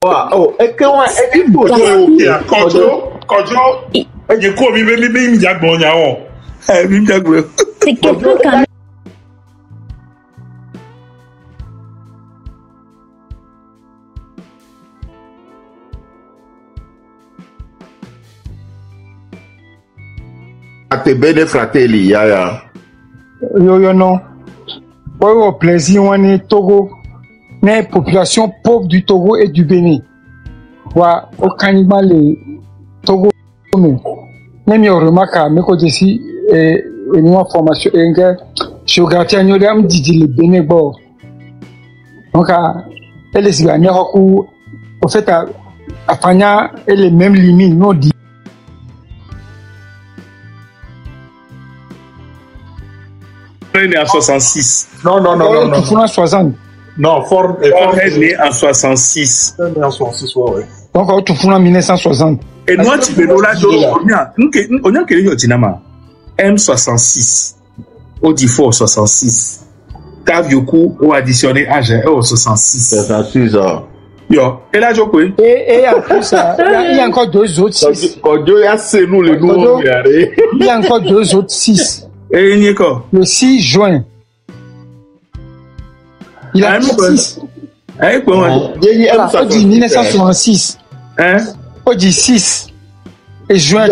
Oh, est-ce que c'est quelqu'un quand même. Ate bene fratelli, yaya. Yo non. Au plaisir, on est Togo. Les populations pauvres du Togo et du Bénin. Au cannibal les Togo. Même yo remarque mais quand ici une formation géographie à nous dit le Bénin bon. Donc elle est gagné au fait à Fania et les mêmes limites non dit. est né en 66. Non. Tu fous en 60. Non, Ford est né en 66. Il est né en 66, ouais. Donc, tu fous en 1960. Et nous, tu peux nous la on a quel dinama M66. Au Difo 66. Tavioku au additionné âge au 66. 66 ans. Yo, et là, Joko. Et en plus, il y a encore deux autres 6. Quand Dieu a c'est nous les nouveaux. Il y a encore deux autres 6. Et Nico. Le 6 juin. Il a 6. On dit 1966. Hein? On dit 6. Et juin,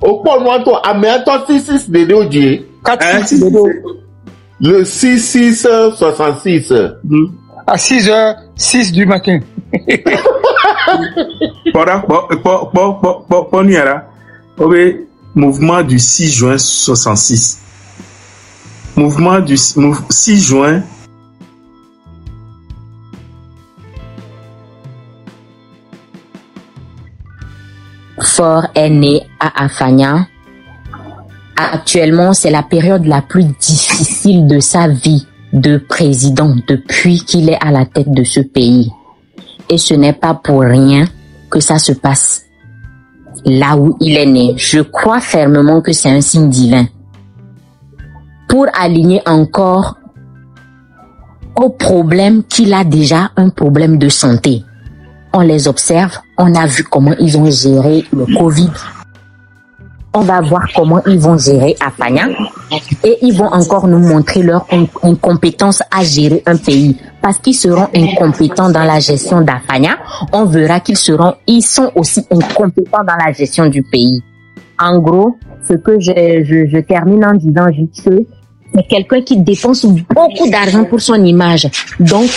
au point moi, toi, à mes 66 de Dieu. 4-6 le 6-6-66. À 6h06 du matin. Mouvement du 6 juin 66. Mouvement du 6 juin. Faure est né à Afanya. Actuellement, c'est la période la plus difficile de sa vie de président depuis qu'il est à la tête de ce pays. Et ce n'est pas pour rien que ça se passe là où il est né. Je crois fermement que c'est un signe divin. Pour aligner encore au problème qu'il a déjà un problème de santé. On les observe, on a vu comment ils ont géré le Covid. On va voir comment ils vont gérer Afanya et ils vont encore nous montrer leur incompétence à gérer un pays. Parce qu'ils seront incompétents dans la gestion d'Afanya, on verra ils sont aussi incompétents dans la gestion du pays. En gros, ce que je termine en disant juste que c'est quelqu'un qui dépense beaucoup d'argent pour son image. Donc,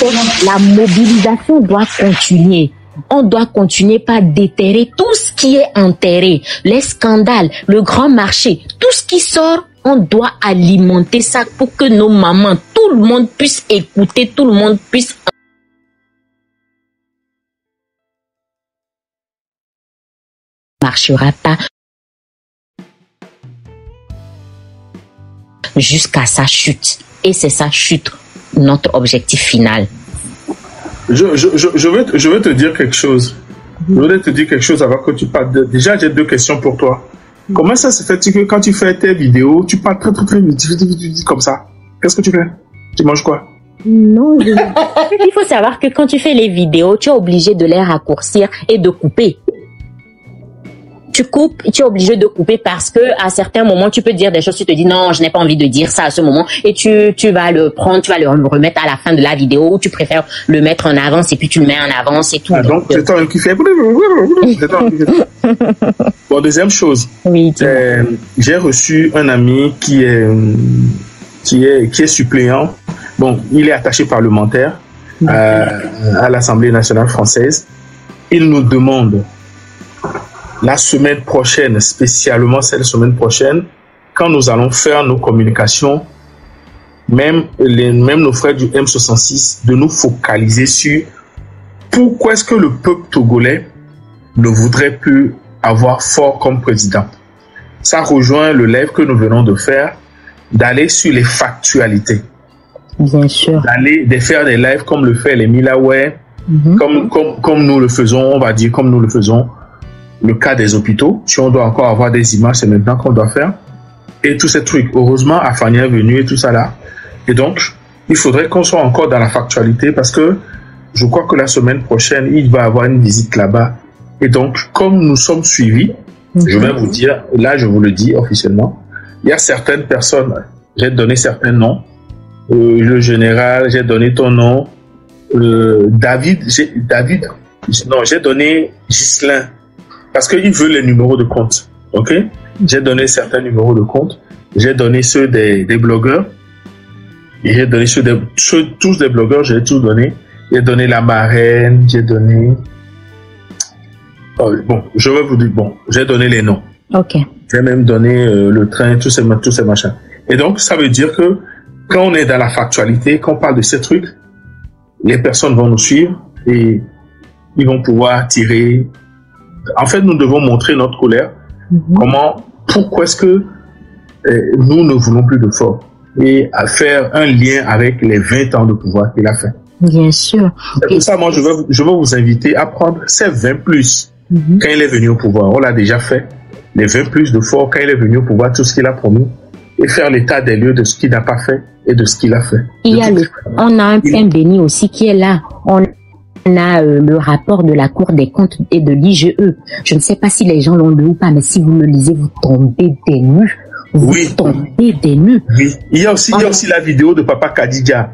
la mobilisation doit continuer. On doit continuer par déterrer tout ce qui est enterré, les scandales, le grand marché, tout ce qui sort, on doit alimenter ça pour que nos mamans, tout le monde puisse écouter, tout le monde puisse marchera pas jusqu'à sa chute. Et c'est sa chute, notre objectif final. Je veux te dire quelque chose. Je voudrais te dire quelque chose avant que tu parles. Déjà, j'ai deux questions pour toi. Comment ça se fait que quand tu fais tes vidéos, tu parles très vite comme ça? Qu'est-ce que tu fais? Tu manges quoi? Non, il faut savoir que quand tu fais les vidéos, tu es obligé de les raccourcir et de couper. Tu coupes, tu es obligé de couper parce que à certains moments, tu peux dire des choses, tu te dis non, je n'ai pas envie de dire ça à ce moment et tu vas le prendre, tu vas le remettre à la fin de la vidéo ou tu préfères le mettre en avance et puis tu le mets en avance et tout. Ah, donc, c'est toi qui fais. Bon, deuxième chose. Oui, j'ai reçu un ami qui est suppléant. Bon, il est attaché parlementaire à l'Assemblée nationale française. Il nous demande la semaine prochaine, spécialement cette semaine prochaine, quand nous allons faire nos communications, même nos frères du M66, de nous focaliser sur pourquoi est-ce que le peuple togolais ne voudrait plus avoir Faure comme président. Ça rejoint le live que nous venons de faire, d'aller sur les factualités. Bien sûr. De faire des lives comme le fait les Milaway, comme nous le faisons, on va dire comme nous le faisons. Le cas des hôpitaux, si on doit encore avoir des images, c'est maintenant qu'on doit faire. Et tous ces trucs. Heureusement, Afanya est venu et tout ça là. Et donc, il faudrait qu'on soit encore dans la factualité parce que je crois que la semaine prochaine, il va avoir une visite là-bas. Et donc, comme nous sommes suivis, je vais vous dire, là, je vous le dis officiellement, il y a certaines personnes, j'ai donné certains noms. Le général, j'ai donné ton nom. J'ai donné Ghislain. Parce qu'il veut les numéros de compte. OK? J'ai donné certains numéros de compte. J'ai donné ceux des blogueurs. Et j'ai donné tous des blogueurs, j'ai tout donné. J'ai donné la marraine, j'ai donné... bon, je vais vous dire, j'ai donné les noms. Ok. J'ai même donné le train, tous ces machins. Et donc, ça veut dire que quand on est dans la factualité, quand on parle de ces trucs, les personnes vont nous suivre et ils vont pouvoir tirer. En fait, nous devons montrer notre colère. Pourquoi est-ce que nous ne voulons plus de Faure et à faire un lien avec les 20 ans de pouvoir qu'il a fait. Bien sûr. C'est pour ça, moi, je veux vous inviter à prendre ces 20 plus quand il est venu au pouvoir. On l'a déjà fait. Les 20 plus de Faure quand il est venu au pouvoir, tout ce qu'il a promis, et faire l'état des lieux de ce qu'il n'a pas fait et de ce qu'il a fait. On a un point béni aussi qui est là. On a le rapport de la Cour des comptes et de l'IGE. Je ne sais pas si les gens l'ont lu ou pas, mais si vous le lisez, vous tombez des nues. Vous tombez des nues. Oui. Il y a aussi la vidéo de Papa Kadidja.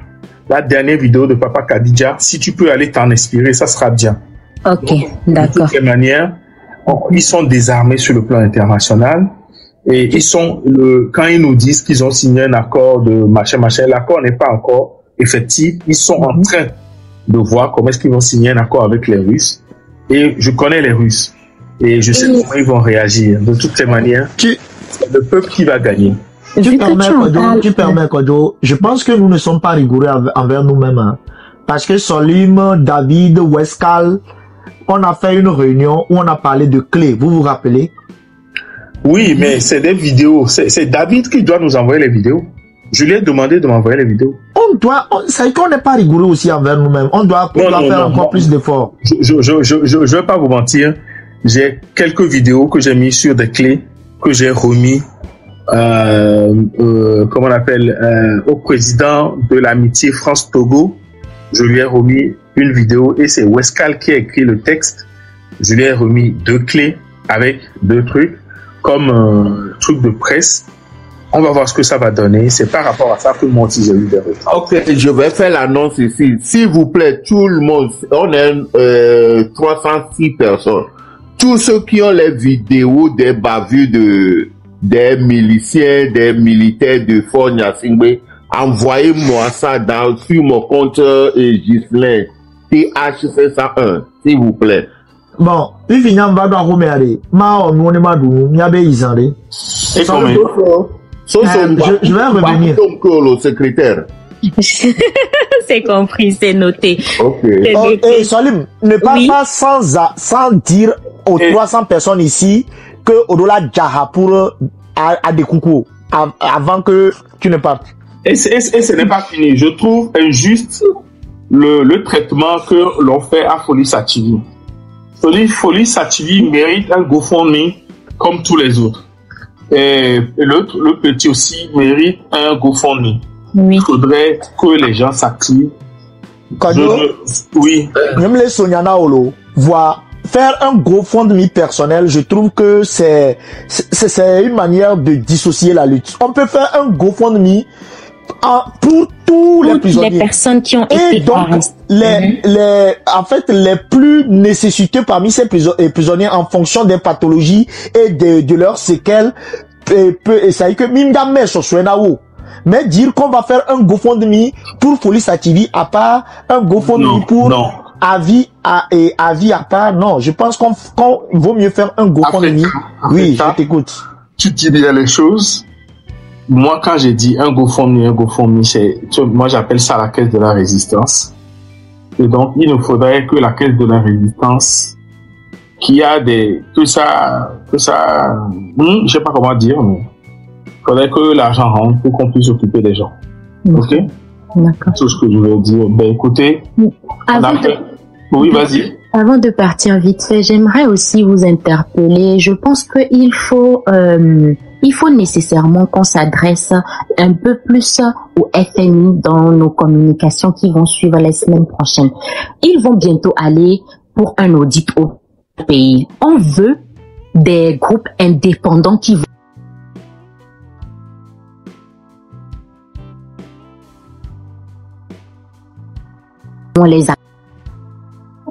La dernière vidéo de Papa Kadidja. Si tu peux aller t'en inspirer, ça sera bien. Ok, d'accord. De toutes les manières, ils sont désarmés sur le plan international. Et quand ils nous disent qu'ils ont signé un accord de machin, l'accord n'est pas encore effectif. Ils sont en train de voir comment est-ce qu'ils vont signer un accord avec les Russes. Et je connais les Russes. Et je sais comment ils vont réagir. De toutes les manières, c'est le peuple qui va gagner. Tu permets, Kojo, je pense que nous ne sommes pas rigoureux envers nous-mêmes. Hein. Parce que Solim, David, Westcal, on a fait une réunion où on a parlé de clés. Vous vous rappelez? Oui, mais c'est des vidéos. C'est David qui doit nous envoyer les vidéos. Je lui ai demandé de m'envoyer les vidéos. C'est qu'on n'est pas rigoureux aussi envers nous-mêmes. On doit faire encore plus d'efforts. Je vais pas vous mentir. J'ai quelques vidéos que j'ai mis sur des clés que j'ai remis, comment on appelle, au président de l'amitié France-Togo. Je lui ai remis une vidéo et c'est Westcal qui a écrit le texte. Je lui ai remis 2 clés avec 2 trucs comme truc de presse. On va voir ce que ça va donner. C'est par rapport à ça que moi aussi j'ai eu des retours. Ok, je vais faire l'annonce ici. S'il vous plaît, tout le monde, on est 306 personnes. Tous ceux qui ont les vidéos des bavures des miliciens, des militaires de Fort Gnassingbé, envoyez-moi ça sur mon compte Ghislain TH501, s'il vous plaît. Bon, puis finalement, on va dans Roméré. Nous, on est madou, il y a des isandés. Et comment? Je vais revenir. Le secrétaire. C'est compris, c'est noté. Ok. Et Salim, ne parle pas sans dire aux 300 personnes ici que Odola Djaha pour à des coucous avant que tu ne partes. Et ce n'est pas fini. Je trouve injuste le traitement que l'on fait à Folie Sativi. Folie Sativi mérite un GoFundMe comme tous les autres. Et le petit aussi mérite un GoFundMe. Oui. Il faudrait que les gens s'activent. Oui. Même les Sonyana Olo, faire un GoFundMe personnel, je trouve que c'est une manière de dissocier la lutte. On peut faire un GoFundMe pour tous les prisonniers. Les personnes qui ont été donc en fait les plus nécessiteux parmi ces prisonniers en fonction des pathologies et de leurs séquelles peut essayer que Mimdame Soswenao. Mais dire qu'on va faire un GoFundMe pour Folie Sativi à part un GoFundMe pour avis à part, non, je pense qu'on vaut mieux faire un GoFundMe. Oui, je t'écoute. Tu dis bien les choses. Moi, quand j'ai dit un GoFundMe, moi j'appelle ça la caisse de la résistance. Et donc, il nous faudrait que la caisse de la résistance, qui a que ça, je sais pas comment dire, mais il faudrait que l'argent rentre pour qu'on puisse s'occuper des gens. Ok? D'accord. C'est ce que je veux dire. Ben, écoutez, oui, vas-y. Avant de partir vite fait, j'aimerais aussi vous interpeller. Je pense qu'il faut il faut nécessairement qu'on s'adresse un peu plus au FMI dans nos communications qui vont suivre les semaines prochaines. Ils vont bientôt aller pour un audit au pays. On veut des groupes indépendants qui vont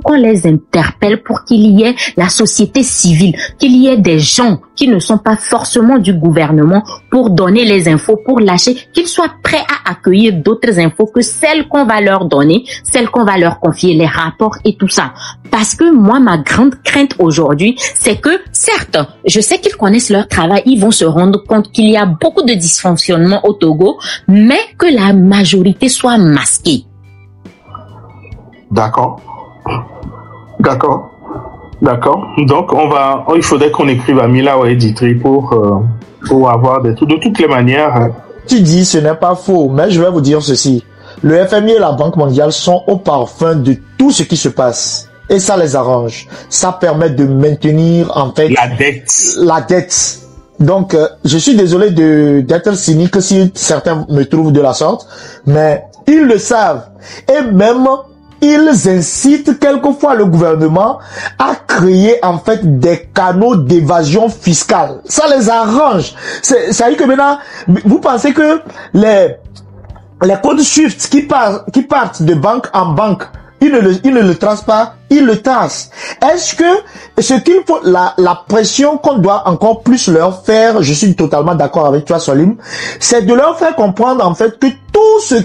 qu'on les interpelle pour qu'il y ait la société civile, qu'il y ait des gens qui ne sont pas forcément du gouvernement pour donner les infos, pour lâcher, qu'ils soient prêts à accueillir d'autres infos que celles qu'on va leur donner, celles qu'on va leur confier, les rapports et tout ça. Parce que moi, ma grande crainte aujourd'hui, c'est que, certes, je sais qu'ils connaissent leur travail, ils vont se rendre compte qu'il y a beaucoup de dysfonctionnements au Togo, mais que la majorité soit masquée. D'accord. Donc, il faudrait qu'on écrive à Mila ou à Editri pour avoir des trucs. De toutes les manières. Tu dis, ce n'est pas faux, mais je vais vous dire ceci. Le FMI et la Banque mondiale sont au parfum de tout ce qui se passe. Et ça les arrange. Ça permet de maintenir, en fait, la dette. Donc, je suis désolé d'être cynique si certains me trouvent de la sorte, mais ils le savent. Et même, ils incitent quelquefois le gouvernement à créer en fait des canaux d'évasion fiscale. Ça les arrange. Ça veut dire que maintenant, vous pensez que les codes SWIFT qui partent de banque en banque, ils ne le tracent pas, ils le tracent. Est-ce que ce qu'il faut, la pression qu'on doit encore plus leur faire, je suis totalement d'accord avec toi, Solim, c'est de leur faire comprendre en fait que tout ce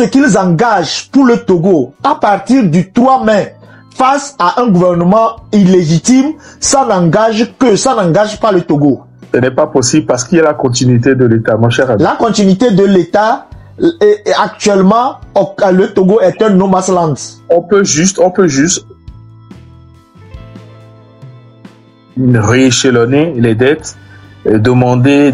qu'ils engagent pour le Togo à partir du 3 mai face à un gouvernement illégitime, ça n'engage pas le Togo. Ce n'est pas possible parce qu'il y a la continuité de l'État, mon cher ami. La continuité de l'État, actuellement, le Togo est un no man's land. On peut juste rééchelonner les dettes, demander